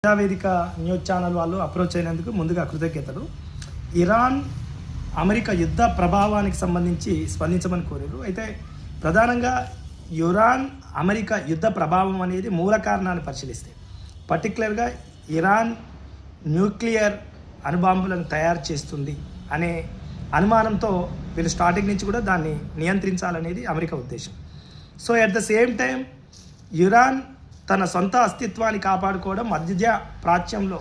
Prajavedika news channel వాళ్ళు approach అయినందుకు ముందుగా కృతజ్ఞతలు. ఇరాన్ అమెరికా యుద్ధ ప్రభావానికి సంబంధించి స్పందించమని కోరారు. అయితే ప్రధానంగా ఇరాన్ అమెరికా యుద్ధ ప్రభావం అనేది మూల కారణాన్ని పరిశీలిస్తే పర్టికులర్గా ఇరాన్ న్యూక్లియర్ అణుబాంబులను తయారు చేస్తుంది అనే అనుమానంతో వీళ్ళు స్టార్టింగ్ నుంచి కూడా దాన్ని నియంత్రించాలనేది అమెరికా ఉద్దేశం. So at the same time Iran తన సొంత అస్తిత్వాన్ని కాపాడుకోవడం, మధ్య ప్రాచ్యంలో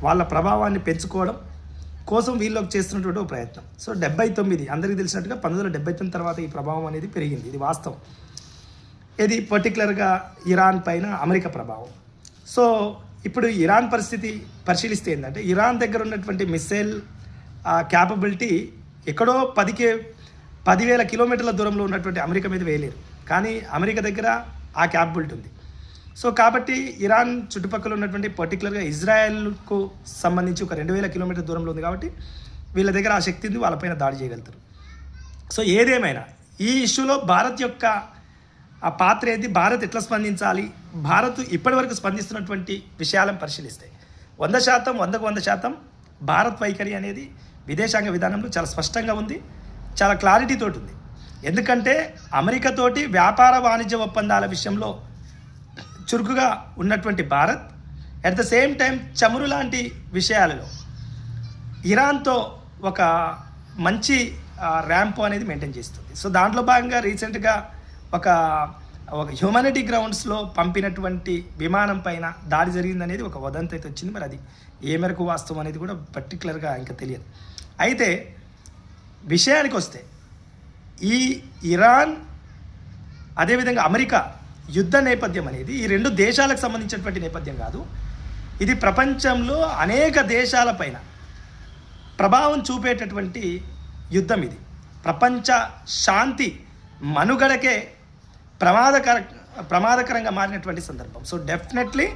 వాళ్ళ ప్రభావాన్ని పెంచుకోవడం కోసం వీళ్ళకి చేస్తున్నటువంటి ఒక ప్రయత్నం. సో 79 అందరికీ తెలిసినట్టుగా 1979 తర్వాత ఈ ప్రభావం అనేది పెరిగింది. ఇది వాస్తవం. ఇది పర్టికులర్గా ఇరాన్ పైన అమెరికా ప్రభావం. సో ఇప్పుడు ఇరాన్ పరిస్థితి పరిశీలిస్తే ఏంటంటే ఇరాన్ దగ్గర ఉన్నటువంటి మిసైల్ క్యాపబిలిటీ ఎక్కడో 10,000 కిలోమీటర్ల దూరంలో ఉన్నటువంటి అమెరికా మీద వేయలేరు, కానీ అమెరికా దగ్గర ఆ క్యాపబిలిటీ ఉంది. సో కాబట్టి ఇరాన్ చుట్టుపక్కల ఉన్నటువంటి పర్టికులర్గా ఇజ్రాయెల్కు సంబంధించి ఒక 2,000 కిలోమీటర్ల దూరంలో ఉంది కాబట్టి వీళ్ళ దగ్గర ఆ శక్తి ఉంది, వాళ్ళపైన దాడి చేయగలుగుతారు. సో ఏదేమైనా ఈ ఇష్యూలో భారత్ యొక్క ఆ పాత్ర ఏది, భారత్ ఎట్లా స్పందించాలి, భారత్ ఇప్పటివరకు స్పందిస్తున్నటువంటి విషయాలను పరిశీలిస్తే 100%, 100% భారత్ వైఖరి అనేది విదేశాంగ విధానంలో చాలా స్పష్టంగా ఉంది, చాలా క్లారిటీతో ఉంది. ఎందుకంటే అమెరికాతోటి వ్యాపార వాణిజ్య ఒప్పందాల విషయంలో చురుకుగా ఉన్నటువంటి Bharat at the same time చమురు లాంటి విషయాలలో ఇరాన్తో ఒక మంచి ర్యాంప్ అనేది మెయింటైన్ చేస్తుంది. సో దాంట్లో భాగంగా రీసెంట్గా ఒక హ్యూమానిటీ గ్రౌండ్స్లో పంపినటువంటి విమానం పైన దాడి జరిగిందనేది ఒక వదంతి అయితే వచ్చింది. మరి అది ఏ మేరకు వాస్తవం అనేది కూడా పర్టికులర్గా ఇంకా తెలియదు. అయితే విషయానికి వస్తే ఈ ఇరాన్ అదేవిధంగా అమెరికా యుద్ధ నేపథ్యం అనేది ఈ రెండు దేశాలకు సంబంధించినటువంటి నేపథ్యం కాదు. ఇది ప్రపంచంలో అనేక దేశాలపైన ప్రభావం చూపేటటువంటి యుద్ధం. ఇది ప్రపంచ శాంతి మనుగడకే ప్రమాదకరంగా మారినటువంటి సందర్భం. సో డెఫినెట్లీ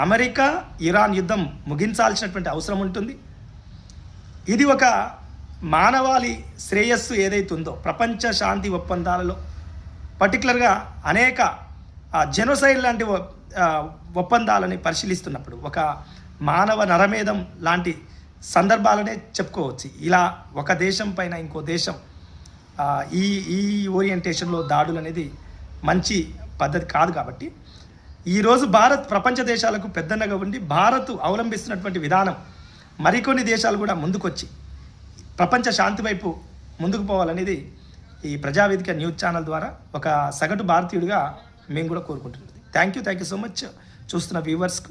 అమెరికా ఇరాన్ యుద్ధం ముగించాల్సినటువంటి అవసరం ఉంటుంది. ఇది ఒక మానవాళి శ్రేయస్సు ఏదైతే ఉందో ప్రపంచ శాంతి ఒప్పందాలలో పర్టికులర్గా అనేక జెనోసైడ్ లాంటి ఒప్పందాలని పరిశీలిస్తున్నప్పుడు ఒక మానవ నరమేధం లాంటి సందర్భాలనే చెప్పుకోవచ్చు. ఇలా ఒక దేశం పైన ఇంకో దేశం ఈ ఓరియంటేషన్లో దాడులు అనేది మంచి పద్ధతి కాదు. కాబట్టి ఈరోజు భారత్ ప్రపంచ దేశాలకు పెద్దన్నగా ఉండి భారత్ అవలంబిస్తున్నటువంటి విధానం మరికొన్ని దేశాలు కూడా ముందుకొచ్చి ప్రపంచ శాంతి వైపు ముందుకు పోవాలనేది ఈ ప్రజావేదిక న్యూస్ ఛానల్ ద్వారా ఒక సగటు భారతీయుడిగా మేము కూడా కోరుకుంటున్నది. థ్యాంక్ యూ సో మచ్ చూస్తున్న వ్యూవర్స్కు.